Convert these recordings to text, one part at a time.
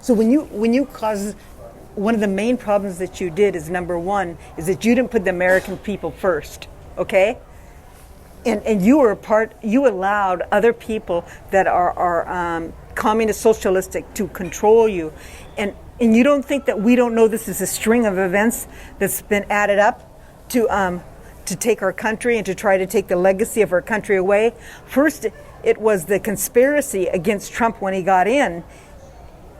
So when you cause, one of the main problems that you did is, number one, is that you didn't put the American people first, okay? And you were you allowed other people that are communist socialistic to control you. And you don't think that we don't know this is a string of events that's been added up to take our country and to try to take the legacy of our country away? First, it was the conspiracy against Trump when he got in.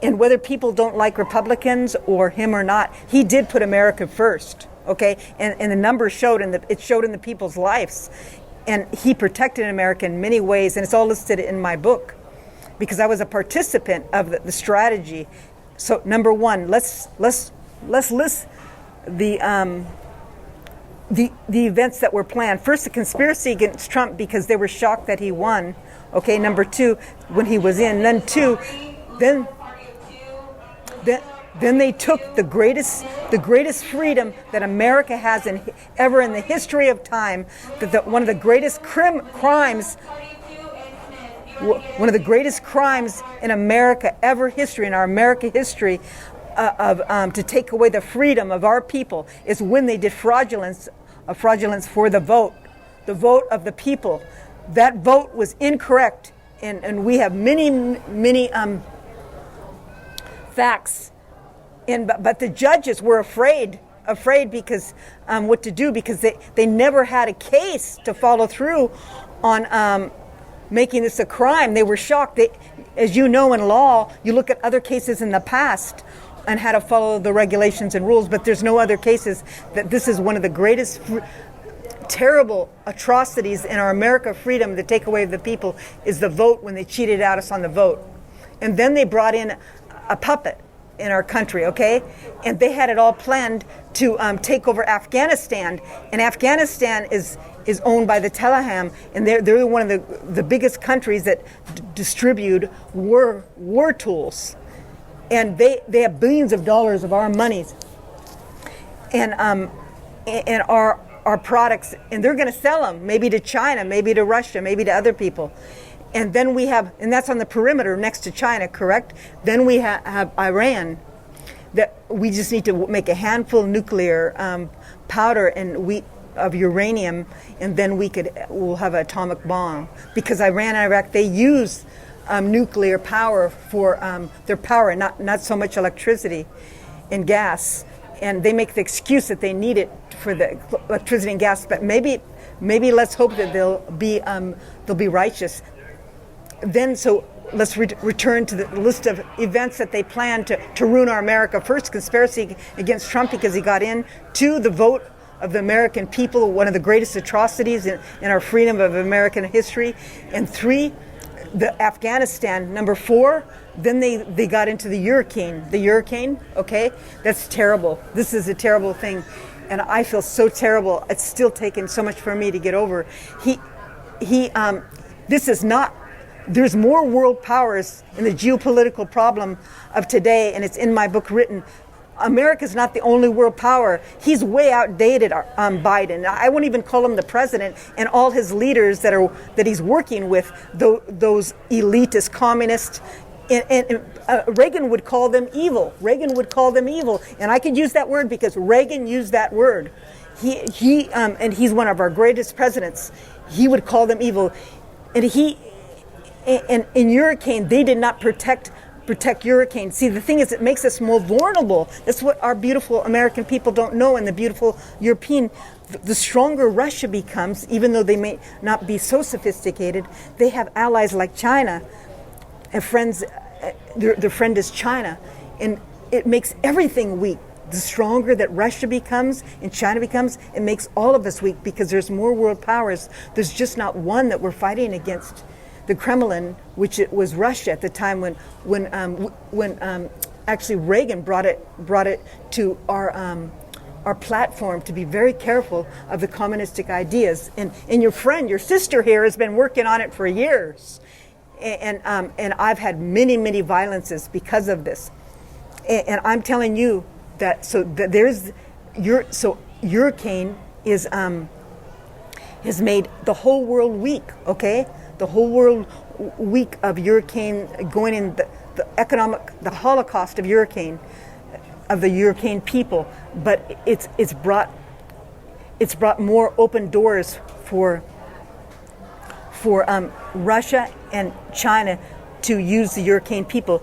And whether people don't like Republicans or him or not, he did put America first, okay? And the numbers showed, it showed in the people's lives. And he protected America in many ways, and it's all listed in my book because I was a participant of the strategy. So number one, let's list the events that were planned. First, the conspiracy against Trump because they were shocked that he won. Okay, number two, when he was in. Then they took the greatest freedom that America has ever in the history of time. One of the greatest crimes in America ever history, in our American history, to take away the freedom of our people is when they did fraudulence for the vote of the people. That vote was incorrect, and we have many facts. But the judges were afraid because what to do, because they never had a case to follow through on making this a crime. They were shocked. As you know, in law, you look at other cases in the past and how to follow the regulations and rules, but there's no other cases. That this is one of the greatest terrible atrocities in our America freedom to take away the people is the vote, when they cheated out us on the vote. And then they brought in a puppet in our country, okay? And they had it all planned to take over Afghanistan. And Afghanistan is owned by the Taliban, and they're one of the biggest countries that distribute war tools. And they have billions of dollars of our monies and our products, and they're going to sell them maybe to China, maybe to Russia, maybe to other people. And then we have, and that's on the perimeter next to China, correct? Then we have Iran. That we just need to make a handful of nuclear powder of uranium, and then we'll have an atomic bomb. Because Iran and Iraq, they use nuclear power for their power, not so much electricity and gas. And they make the excuse that they need it for the electricity and gas. But maybe let's hope that they'll be righteous. Then, so let's return to the list of events that they plan to ruin our America. First, conspiracy against Trump because he got in. Two, the vote of the American people, one of the greatest atrocities in our freedom of American history. And three, the Afghanistan. Number four, then they got into the hurricane. The hurricane, okay? That's terrible. This is a terrible thing. And I feel so terrible. It's still taken so much for me to get over. This is not... There's more world powers in the geopolitical problem of today, and it's in my book written. America's not the only world power. He's way outdated, Biden. I won't even call him the president, and all his leaders that he's working with, those elitist communists. And Reagan would call them evil. And I could use that word because Reagan used that word. And he's one of our greatest presidents. He would call them evil, and in hurricane, they did not protect hurricane. See, the thing is, it makes us more vulnerable. That's what our beautiful American people don't know, and the beautiful European. The stronger Russia becomes, even though they may not be so sophisticated, they have allies like China, and friends. Their friend is China, and it makes everything weak. The stronger that Russia becomes and China becomes, it makes all of us weak because there's more world powers. There's just not one that we're fighting against. The Kremlin, which it was Russia at the time when actually Reagan brought it to our platform to be very careful of the communistic ideas. And your sister here has been working on it for years, and I've had many violences because of this. And I'm telling you that hurricane has made the whole world weak. Okay. The whole world week of hurricane going in the Holocaust of the European people, but it's brought more open doors for Russia and China to use the European people.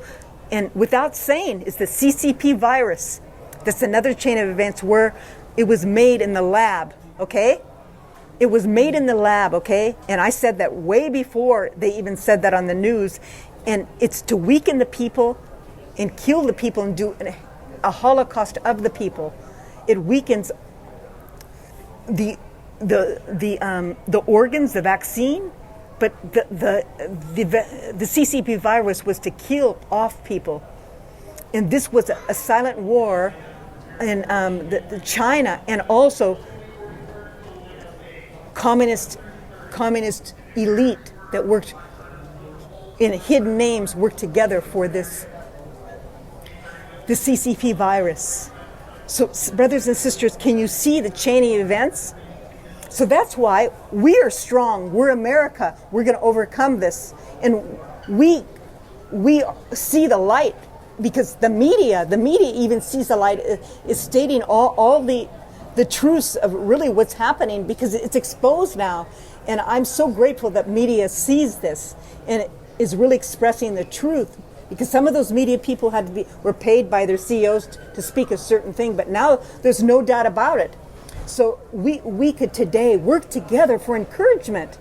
And without saying, is the CCP virus. That's another chain of events where it was made in the lab, okay? It was made in the lab, okay? And I said that way before they even said that on the news. And it's to weaken the people and kill the people and do a holocaust of the people. It weakens the organs, the vaccine, but the CCP virus was to kill off people. And this was a silent war in the China, and also communist elite that worked in hidden names worked together for the CCP virus. So, brothers and sisters, can you see the chain of events? So that's why we are strong. We're America. We're going to overcome this, and we see the light. Because the media even sees the light, is stating all the truths of really what's happening, because it's exposed now. And I'm so grateful that media sees this and is really expressing the truth. Because some of those media people were paid by their CEOs to speak a certain thing, but now there's no doubt about it. So we could today work together for encouragement.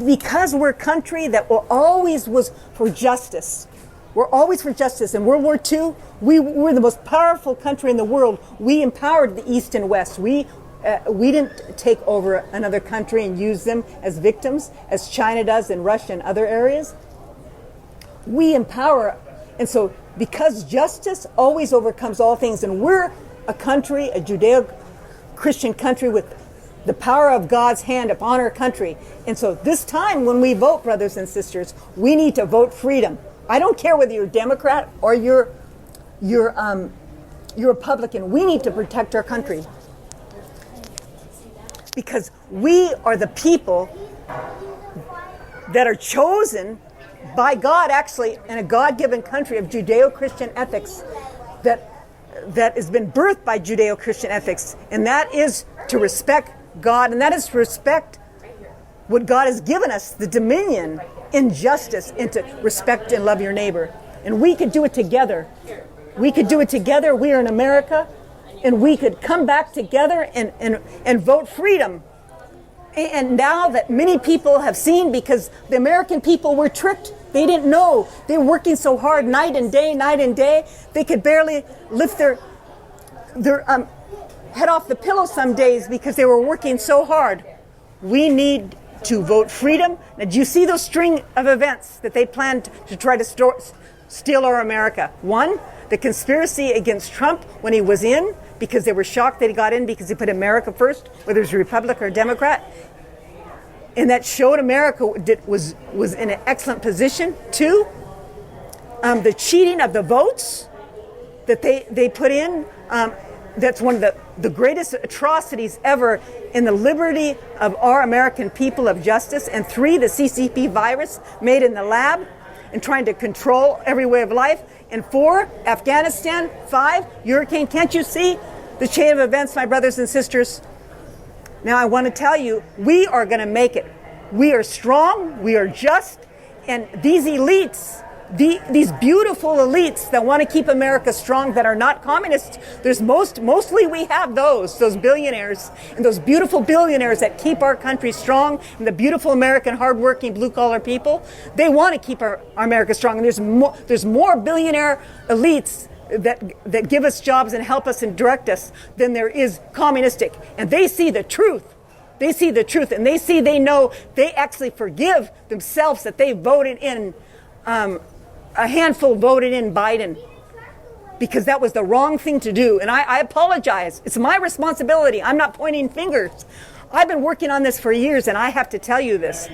Because we're a country that always was for justice. We're always for justice. In World War II, we were the most powerful country in the world. We empowered the East and West. We didn't take over another country and use them as victims, as China does in Russia and other areas. We empower. And so because justice always overcomes all things, and we're a country, a Judeo-Christian country with the power of God's hand upon our country. And so this time when we vote, brothers and sisters, we need to vote freedom. I don't care whether you're Democrat or you're Republican. We need to protect our country. Because we are the people that are chosen by God, actually, in a God-given country of Judeo-Christian ethics that has been birthed by Judeo-Christian ethics. And that is to respect God, and that is to respect what God has given us, the dominion in justice, and to respect and love your neighbor. And we could do it together. We could do it together. We are in America, and we could come back together and vote freedom. And now that many people have seen, because the American people were tricked, they didn't know. They were working so hard night and day. They could barely lift their head off the pillow some days because they were working so hard. We need to vote freedom. Now, do you see those string of events that they planned to try to steal our America? One, the conspiracy against Trump when he was in, because they were shocked that he got in because he put America first, whether it was a Republican or Democrat. And that showed America was in an excellent position. Two, the cheating of the votes that they put in. That's one of the greatest atrocities ever in the liberty of our American people of justice. And three, the CCP virus made in the lab and trying to control every way of life. And four, Afghanistan. Five, Hurricane. Can't you see the chain of events, my brothers and sisters? Now I want to tell you, we are going to make it. We are strong, we are just, and these elites, these beautiful elites that want to keep America strong, that are not communists, mostly we have those billionaires, and those beautiful billionaires that keep our country strong, and the beautiful American hardworking blue-collar people, they want to keep our America strong. And there's more billionaire elites that give us jobs and help us and direct us than there is communistic. And they see the truth. They see the truth, and they know they actually forgive themselves that they voted in, a handful voted in Biden, because that was the wrong thing to do. And I apologize. It's my responsibility. I'm not pointing fingers. I've been working on this for years, and I have to tell you this.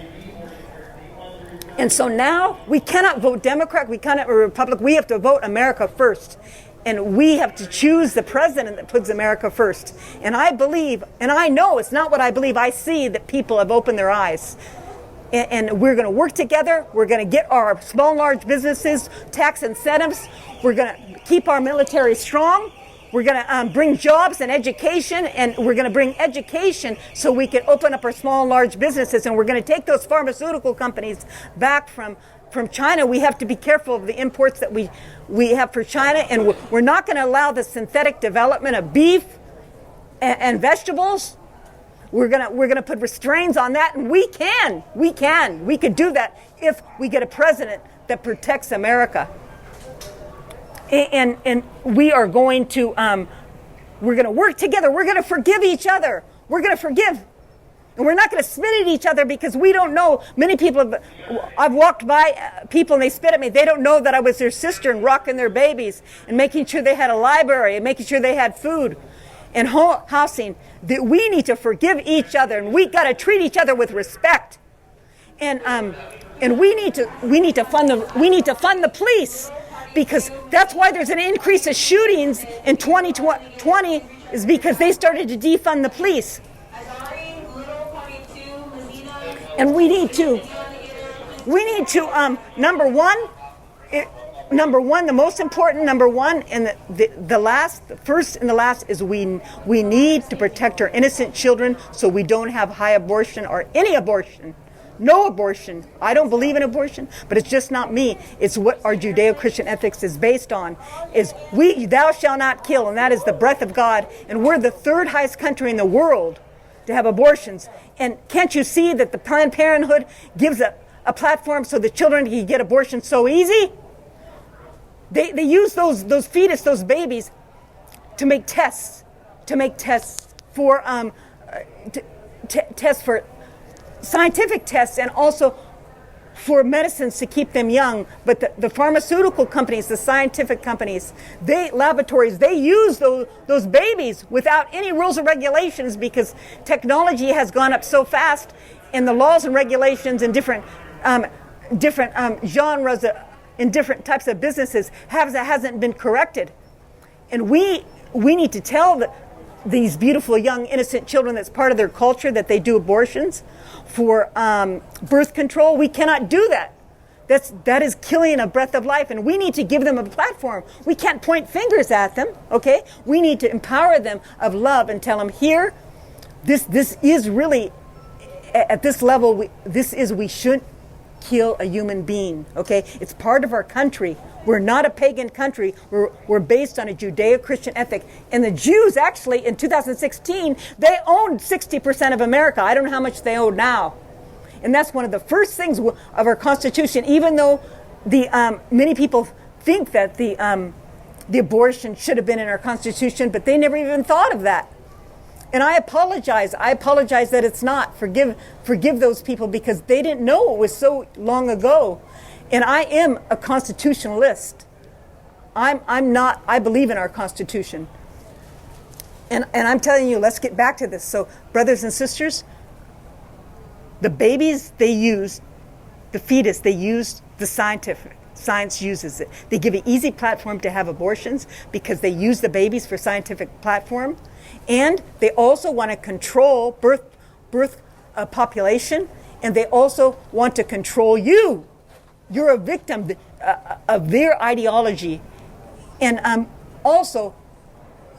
And so now we cannot vote Democrat, we cannot vote Republican. We have to vote America first. And we have to choose the president that puts America first. And I believe, and I know it's not what I believe, I see that people have opened their eyes. and we're going to work together. We're going to get our small and large businesses tax incentives. We're going to keep our military strong. We're going to bring jobs and education, and we're going to bring education so we can open up our small and large businesses, and we're going to take those pharmaceutical companies back from China. We have to be careful of the imports that we have for China, and we're not going to allow the synthetic development of beef and vegetables. We're gonna put restraints on that, and we could do that if we get a president that protects America. And we are going to we're going to work together. We're going to forgive each other. We're going to forgive. And we're not going to spit at each other because we don't know. Many people, I've walked by people and they spit at me. They don't know that I was their sister and rocking their babies and making sure they had a library and making sure they had food and housing. That we need to forgive each other, and we got to treat each other with respect. And we need to fund the police, because that's why there's an increase of shootings in 2020 is because they started to defund the police. And we need to number one, the most important and the first and the last is we need to protect our innocent children so we don't have high abortion or any abortion. No abortion. I don't believe in abortion, but it's just not me. It's what our Judeo-Christian ethics is based on, is thou shalt not kill, and that is the breath of God. And we're the third highest country in the world to have abortions. And can't you see that the Planned Parenthood gives a platform so the children can get abortions so easy? They use those fetus, those babies, to make tests for tests for scientific tests, and also for medicines to keep them young. But the pharmaceutical companies, the scientific companies, laboratories, they use those babies without any rules or regulations, because technology has gone up so fast, and the laws and regulations in different genres in different types of businesses hasn't been corrected. And we need to tell these beautiful young innocent children that's part of their culture that they do abortions for birth control. We cannot do that. That is killing a breath of life, and we need to give them a platform. We can't point fingers at them, okay? We need to empower them of love and tell them, here, this is really, at this level, we shouldn't kill a human being, okay? It's part of our country. We're not a pagan country. We're based on a Judeo-Christian ethic. And the Jews, actually, in 2016, they owned 60% of America. I don't know how much they own now. And that's one of the first things of our Constitution, even though many people think that the abortion should have been in our Constitution, but they never even thought of that. And I apologize. I apologize that it's not. Forgive those people, because they didn't know it was so long ago. And I am a constitutionalist. I'm not. I believe in our Constitution. And I'm telling you, let's get back to this. So, brothers and sisters, the babies they use, the fetus they use, the science uses it. They give an easy platform to have abortions because they use the babies for scientific platform. And they also want to control birth population, and they also want to control you. You're a victim of their ideology. And also,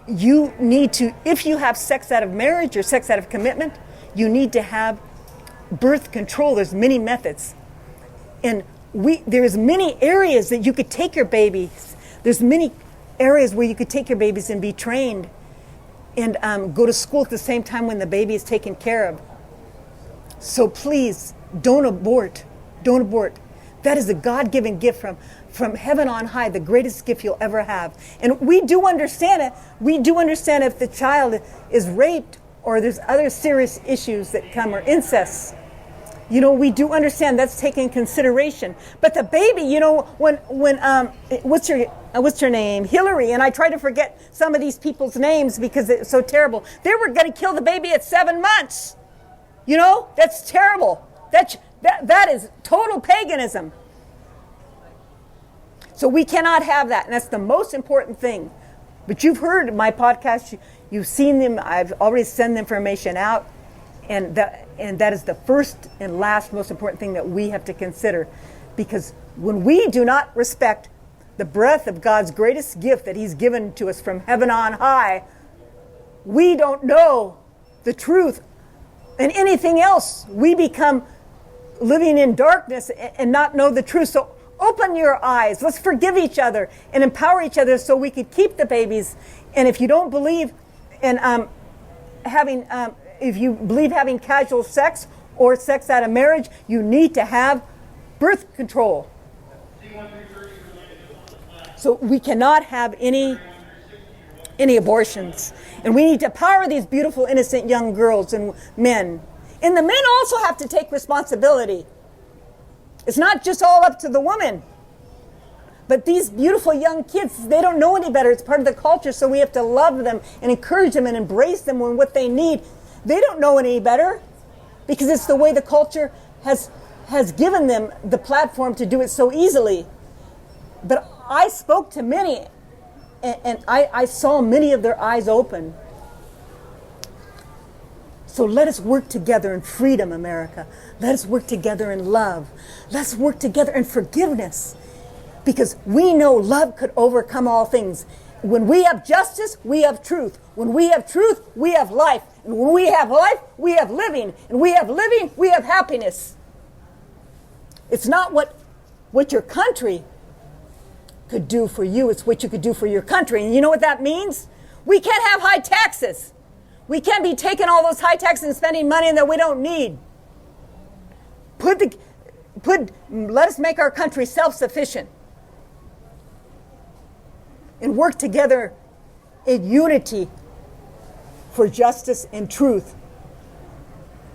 you need to, if you have sex out of marriage or sex out of commitment, you need to have birth control. There's many methods. And there's many areas that you could take your babies. There's many areas where you could take your babies and be trained and go to school at the same time when the baby is taken care of. So please, don't abort. Don't abort. That is a God-given gift from heaven on high, the greatest gift you'll ever have. And we do understand it. We do understand if the child is raped or there's other serious issues that come, or incest. You know, we do understand that's taken into consideration. But the baby, you know, when what's her name? Hillary, and I try to forget some of these people's names because it's so terrible. They were going to kill the baby at 7 months. You know, that's terrible. That is total paganism. So we cannot have that, and that's the most important thing. But you've heard my podcast, you've seen them, I've already sent the information out, And that is the first and last most important thing that we have to consider. Because when we do not respect the breath of God's greatest gift that he's given to us from heaven on high, we don't know the truth. And anything else, we become living in darkness and not know the truth. So open your eyes. Let's forgive each other and empower each other so we could keep the babies. And if you don't believe in if you believe having casual sex or sex out of marriage, you need to have birth control. So we cannot have any abortions. And we need to empower these beautiful, innocent young girls and men. And the men also have to take responsibility. It's not just all up to the woman. But these beautiful young kids, they don't know any better. It's part of the culture, so we have to love them and encourage them and embrace them when what they need. They don't know any better because it's the way the culture has given them the platform to do it so easily. But I spoke to many, and I saw many of their eyes open. So let us work together in freedom, America. Let us work together in love. Let's work together in forgiveness. Because we know love could overcome all things. When we have justice, we have truth. When we have truth, we have life. And when we have life, we have living. And we have living, we have happiness. It's not what your country could do for you. It's what you could do for your country. And you know what that means? We can't have high taxes. We can't be taking all those high taxes and spending money that we don't need. Let us make our country self-sufficient. And work together in unity for justice and truth.